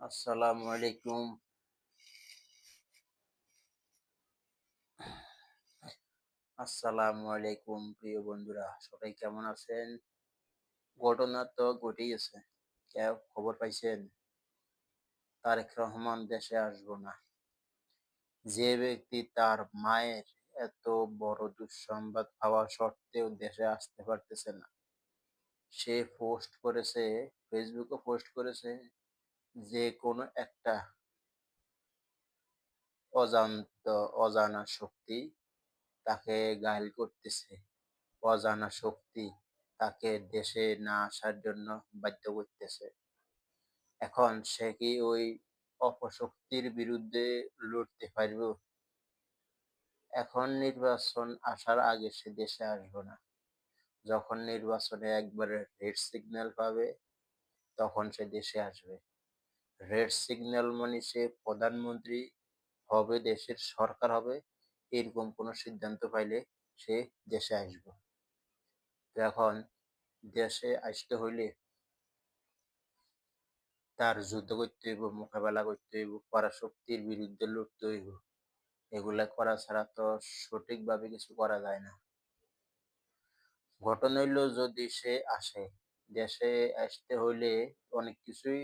আসসালামু আলাইকুম। প্রিয় বন্ধুরা, সবাই কেমন আছেন? ঘটনা তো ঘটেই গেছে। কেউ খবর পাইছেন? তারেক রহমান দেশে আসবো না। যে ব্যক্তি তার মায়ের এত বড় দুঃসংবাদ পাওয়া সত্ত্বেও দেশে আসতে পারতেছে না, সে পোস্ট করেছে, ফেসবুকে পোস্ট করেছে যে কোনো একটা অজান্ত অজানা শক্তি তাকে ঘায়েল করতেছে। অজানা শক্তি তাকে দেশে না আসার জন্য বাধ্য করতেছে। এখন সে কি ওই অপশক্তির বিরুদ্ধে লড়তে পারবে? এখন নির্বাচন আসার আগে সে দেশে আসবে না। যখন নির্বাচনে একবারে রেড সিগন্যাল পাবে তখন সে দেশে আসবে। রেড সিগন্যাল মানে সে প্রধানমন্ত্রী হবে, দেশের সরকার হবে, এরকম কোনো সিদ্ধান্ত পাইলে সে দেশে আসবে। তো এখন দেশে আসতে হইলে তার যুদ্ধ করতে হইব, মোকাবেলা করতে হইব, পরাশক্তির বিরুদ্ধে লড়তে হইব। এগুলা করা ছাড়া তো সঠিকভাবে কিছু করা যায় না। ঘটনা হইল, যদি সে আসে, দেশে আসতে হইলে অনেক কিছুই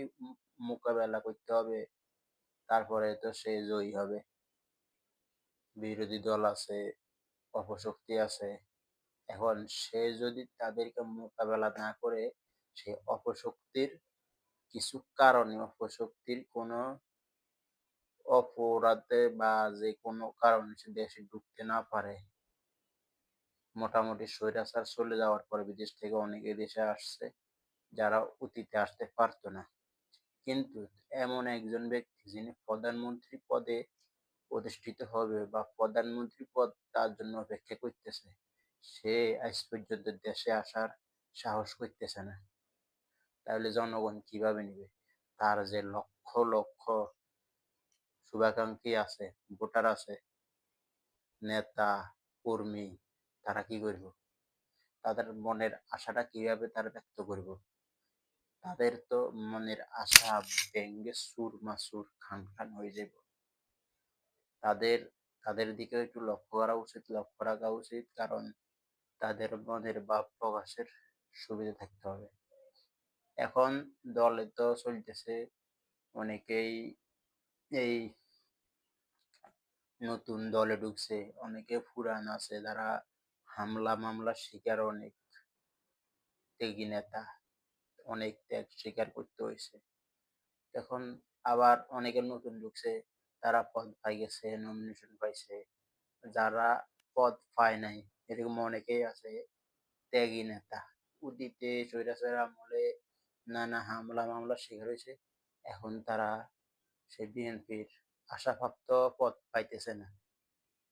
মোকাবেলা করতে হবে। তারপরে তো সে জয়ী হবে। বিরোধী দল আছে, অপশক্তি আছে। এখন সে যদি তাদেরকে মোকাবেলা না করে, সে অপশক্তির কিছু কারণে, অপশক্তির কোনো অপরাধে বা যে কোনো কারণে সে দেশে ঢুকতে না পারে, মোটামুটি স্বৈরাচার চলে যাওয়ার পর বিদেশ থেকে অনেকে দেশে আসছে যারা অতীতে আসতে পারতো না। কিন্তু এমন একজন ব্যক্তি যিনি প্রধানমন্ত্রী পদে প্রতিষ্ঠিত হবে বা প্রধানমন্ত্রী পদ তার জন্য অপেক্ষা করতেছে, সে আজ পর্যন্ত দেশে আসার সাহস করতেছে না। তাহলে জনগণ কিভাবে নিবে? তার যে লক্ষ লক্ষ শুভাকাঙ্ক্ষী আছে, ভোটার আছে, নেতা, কর্মী, তারা কি করব? তাদের মনের আশাটা কিভাবে তারা ব্যক্ত করব? তাদের তো মনের আশা ভেঙে চুরমাচুর, খান খান হয়ে যাব। তাদের তাদের দিকে একটু লক্ষ্য করা উচিত, লক্ষ্য রাখা উচিত, কারণ তাদের মনের ভাব প্রকাশের সুবিধা থাকতে হবে। এখন দলে তো চলতেছে, অনেকেই এই নতুন দলে ঢুকছে, অনেকে পুরান আছে যারা হামলা মামলার শিকার, অনেক ত্যাগী নেতা, অনেক ত্যাগ স্বীকার করতে হয়েছে। এখন আবার অনেকে নতুন ঢুকছে, তারা পদ পাই গেছে, নমিনেশন পাইছে। যারা পদ পায় নাই, এরকম অনেকেই আছে ত্যাগী নেতা, অতীতে স্বৈরাচার আমলে নানা হামলা মামলার শিকার হয়েছে। এখন তারা সে বিএনপির আশাপ্রাপ্ত পদ পাইতেছে না।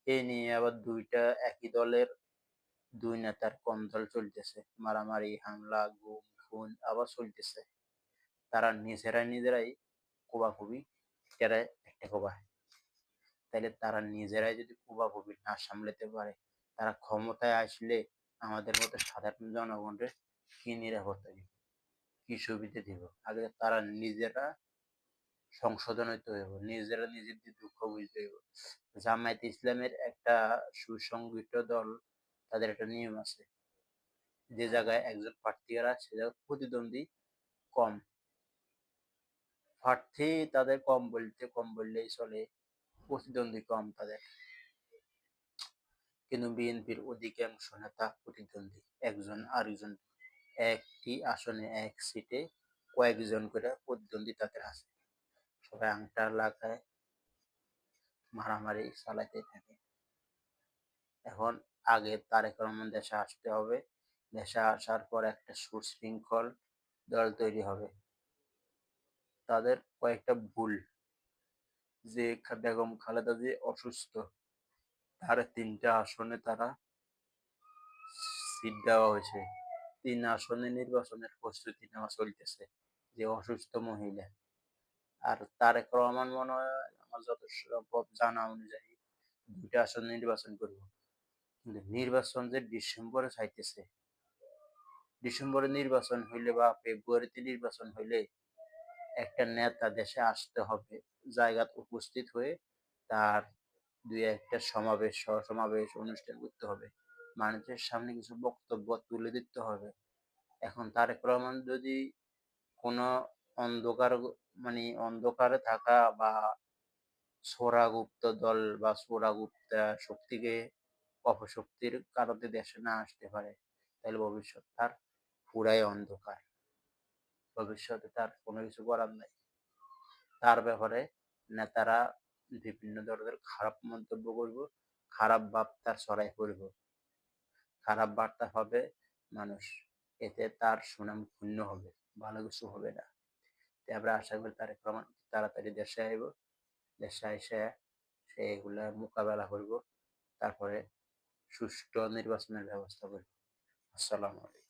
এই নিয়ে আবার দুইটা একই দলের দুই নেতার কন্দল চলতেছে, মারামারি, হামলা, গুম খুন আবার চলতেছে। তারা নিজেরাই কোবাকুবি টেরা একটা কোবায়। তাইলে তারা নিজেরাই যদি কোবাকুবি না সামলাতে পারে, তারা ক্ষমতায় আসলে আমাদের মতো সাধারণ জনগণের কি নিরাপত্তা দিব, কি সুবিধা দিব? আগে তারা নিজেরা সংশোধন হইতে হইব, নিজেরা নিজেদের দুঃখ বুঝতে হইব। জামায়াত ইসলামের একটা সুসংগঠিত দল, তাদের একটা নিয়ম আছে, যে জায়গায় একজন প্রার্থীরা সে জায়গায় প্রতিদ্বন্দ্বী কম। প্রার্থী তাদের কম বললেই চলে, প্রতিদ্বন্দ্বী কম তাদের। কিন্তু বিএনপির অধিকাংশ নেতা প্রতিদ্বন্দ্বী, একজন আরেকজন, একটি আসনে এক সিটে কয়েকজন করে প্রতিদ্বন্দ্বী তাদের আছে। সবাই আংটা লাগায় মারামারি চালাতে থাকে। এখন আগে তারেক রহমান দেশে আসতে হবে, দেশে আসার পর একটা সুশৃঙ্খল দল তৈরি হবে। তাদের কয়েকটা ভুল, যে বেগম খালেদা যে অসুস্থ, তার ৩টা আসনে তারা সিট দেওয়া হয়েছে। ৩ আসনে নির্বাচনের প্রস্তুতি নেওয়া চলতেছে, যে অসুস্থ মহিলা। আর তারেক রহমান মনে হয়, আমার যত সম্ভব জানা অনুযায়ী, ২টা আসনে নির্বাচন করব। কিন্তু নির্বাচন যে ডিসেম্বরে চাইতেছে, ডিসেম্বরে নির্বাচন হইলে বা ফেব্রুয়ারিতে নির্বাচন হইলে একটা নেতা দেশে আসতে হবে, জায়গাতে উপস্থিত হয়ে তার ২-১ টা সমাবেশ, সমাবেশ অনুষ্ঠান করতে হবে। মানুষের সামনে কিছু বক্তব্য তুলে দিতে হবে। এখন তারেক রহমান যদি কোনো অন্ধকার মানে অন্ধকারে থাকা বা ছোঁড়াগুপ্ত দল বা ছোঁড়াগুপ্তা শক্তিকে অপশক্তির কারণে দেশে না আসতে পারে, তাহলে ভবিষ্যৎ তার পুরাই অন্ধকার। ভবিষ্যতে তার কোনো কিছু করার নাই। তার ব্যাপারে নেতারা বিভিন্ন ধরনের খারাপ মন্তব্য করব, খারাপ বার্তা ছড়াই পড়ব, খারাপ বার্তা পাবে মানুষ। এতে তার সুনাম ক্ষুণ্ণ হবে, ভালো কিছু হবে না। তাই আমরা আশা করি তারেক রহমান তাড়াতাড়ি দেশে আইব। দেশে আইসা সে এগুলা মোকাবেলা করব। তারপরে সুষ্ঠু নির্বাচনের ব্যবস্থা করব। আসসালামু আলাইকুম।